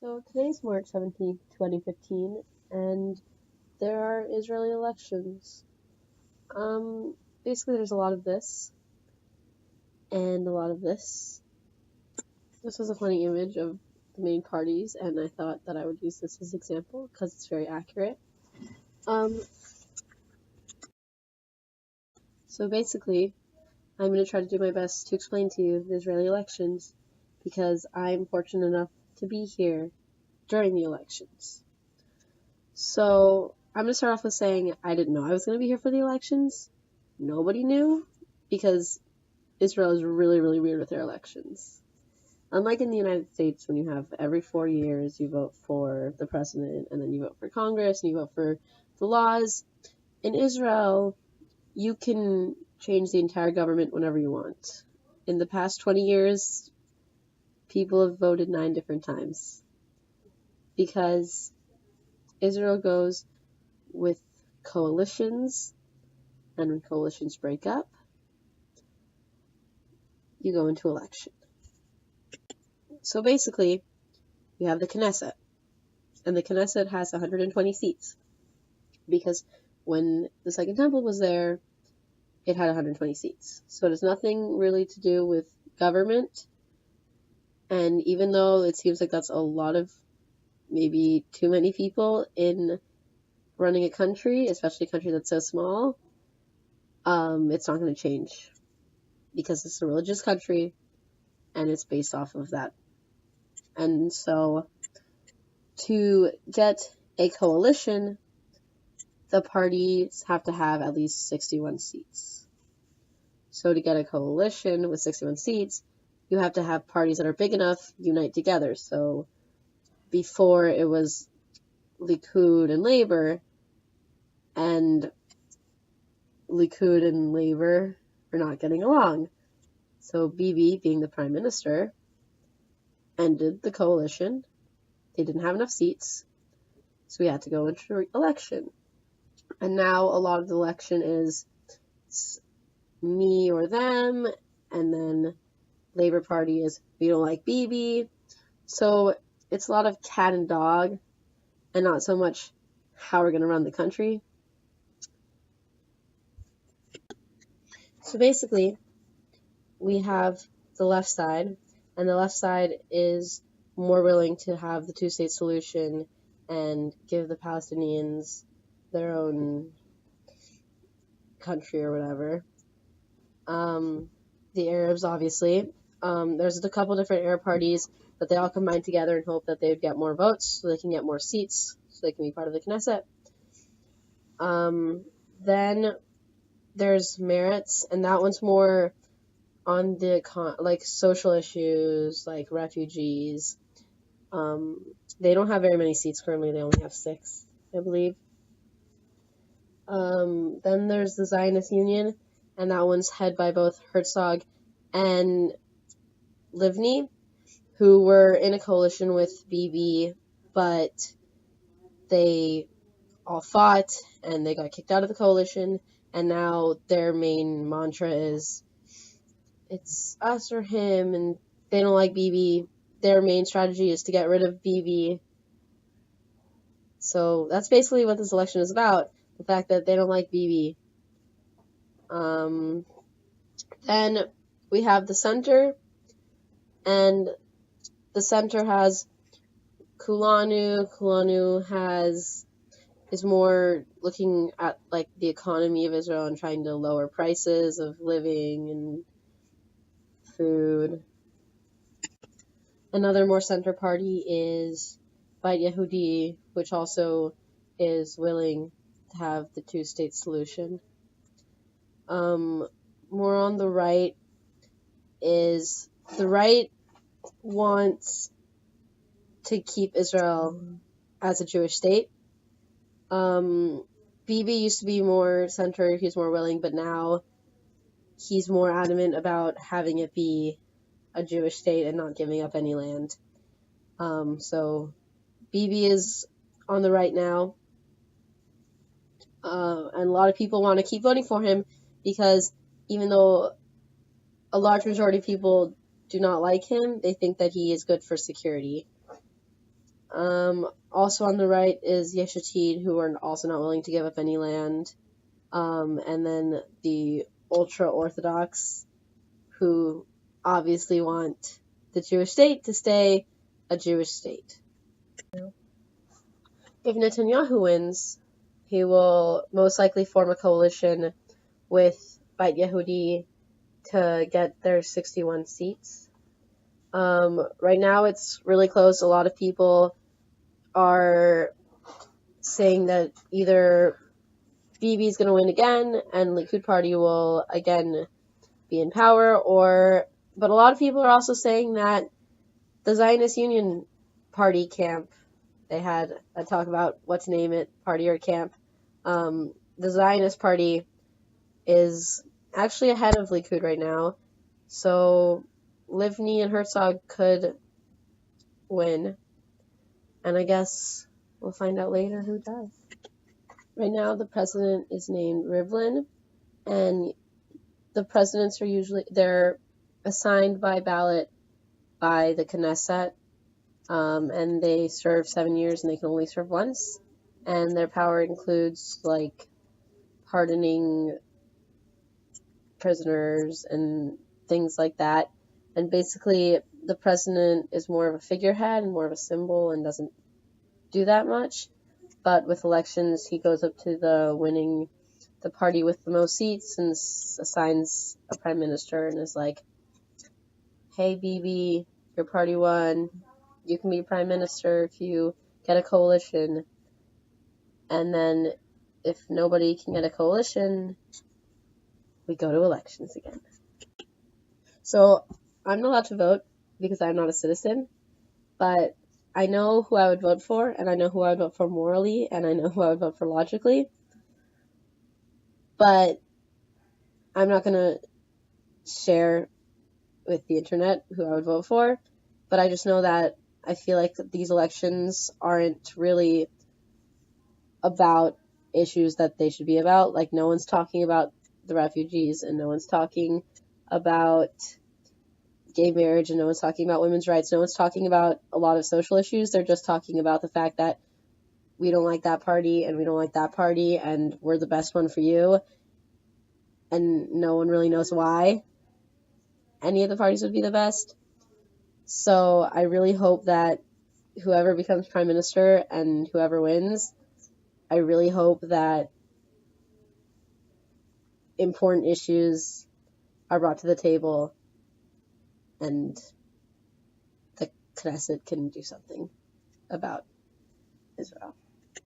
So today's March 17th, 2015, and there are Israeli elections. Basically, there's a lot of this and a lot of this. This was a funny image of the main parties, and I thought that I would use this as an example because it's very accurate. So basically, I'm going to try to do my best to explain to you the Israeli elections because I'm fortunate enough to be here during the elections. So I'm going to start off with saying I didn't know I was going to be here for the elections. Nobody knew because Israel is really, really weird with their elections. Unlike in the United States, when you have every 4 years you vote for the president and then you vote for Congress and you vote for the laws, in Israel you can change the entire government whenever you want. In the past 20 years, people have voted 9 different times because Israel goes with coalitions, and when coalitions break up, you go into election. So basically, you have the Knesset, and the Knesset has 120 seats because when the Second Temple was there, it had 120 seats. So it has nothing really to do with government, and even though it seems like that's a lot of maybe too many people in running a country, especially a country that's so small, it's not going to change because it's a religious country and it's based off of that. And so to get a coalition, the parties have to have at least 61 seats. So to get a coalition with 61 seats, you have to have parties that are big enough unite together. So before it was Likud and Labor, and Likud and Labor are not getting along. So Bibi, being the prime minister, ended the coalition. They didn't have enough seats, so we had to go into election. And now a lot of the election is me or them, and then Labor Party is we don't like Bibi. So it's a lot of cat and dog, and not so much how we're going to run the country. So basically, we have the left side, and the left side is more willing to have the two-state solution and give the Palestinians their own country or whatever. The Arabs, obviously. There's a couple different Arab parties, but they all combine together and hope that they would get more votes so they can get more seats so they can be part of the Knesset. Then there's Meretz, and that one's more on the social issues like refugees. They don't have very many seats currently. They only have 6, I believe. Then there's the Zionist Union, and that one's head by both Herzog and Livni, who were in a coalition with Bibi, but they all fought and they got kicked out of the coalition, and now their main mantra is it's us or him, and they don't like Bibi. Their main strategy is to get rid of Bibi. So that's basically what this election is about, the fact that they don't like Bibi. Then we have the center, and the center has Kulanu. Kulanu is more looking at like the economy of Israel and trying to lower prices of living and food. Another more center party is Beit Yehudi, which also is willing to have the two-state solution. More on the right is the right wants to keep Israel as a Jewish state. Bibi used to be more center, he's more willing, but now he's more adamant about having it be a Jewish state and not giving up any land. So Bibi is on the right now, and a lot of people want to keep voting for him because even though a large majority of people do not like him, they think that he is good for security. Also on the right is Yesh Atid, who are also not willing to give up any land. And then the ultra-Orthodox, who obviously want the Jewish state to stay a Jewish state. If Netanyahu wins, he will most likely form a coalition with Beit Yehudi to get their 61 seats. Right now it's really close. A lot of people are saying that either Bibi is going to win again and Likud Party will again be in power, but a lot of people are also saying that the Zionist Union Party camp, they had a talk about what to name it, party or camp. The Zionist Party is actually ahead of Likud right now, so Livni and Herzog could win, and I guess we'll find out later who does. Right now, the president is named Rivlin, and the presidents are they're assigned by ballot by the Knesset, and they serve 7 years and they can only serve once, and their power includes, like, pardoning prisoners and things like that, and basically the president is more of a figurehead and more of a symbol and doesn't do that much, but with elections he goes up to the party with the most seats and assigns a prime minister and is like, hey Bibi, your party won, you can be prime minister if you get a coalition. And then if nobody can get a coalition, we go to elections again. So I'm not allowed to vote because I'm not a citizen, but I know who I would vote for, and I know who I would vote for morally, and I know who I would vote for logically. But I'm not going to share with the internet who I would vote for, but I just know that I feel like these elections aren't really about issues that they should be about. Like, no one's talking about the refugees, and no one's talking about gay marriage, and no one's talking about women's rights. No one's talking about a lot of social issues. They're just talking about the fact that we don't like that party, and we don't like that party, and we're the best one for you, and no one really knows why any of the parties would be the best. So I really hope that whoever becomes prime minister and whoever wins, I really hope that important issues are brought to the table and the Knesset can do something about Israel.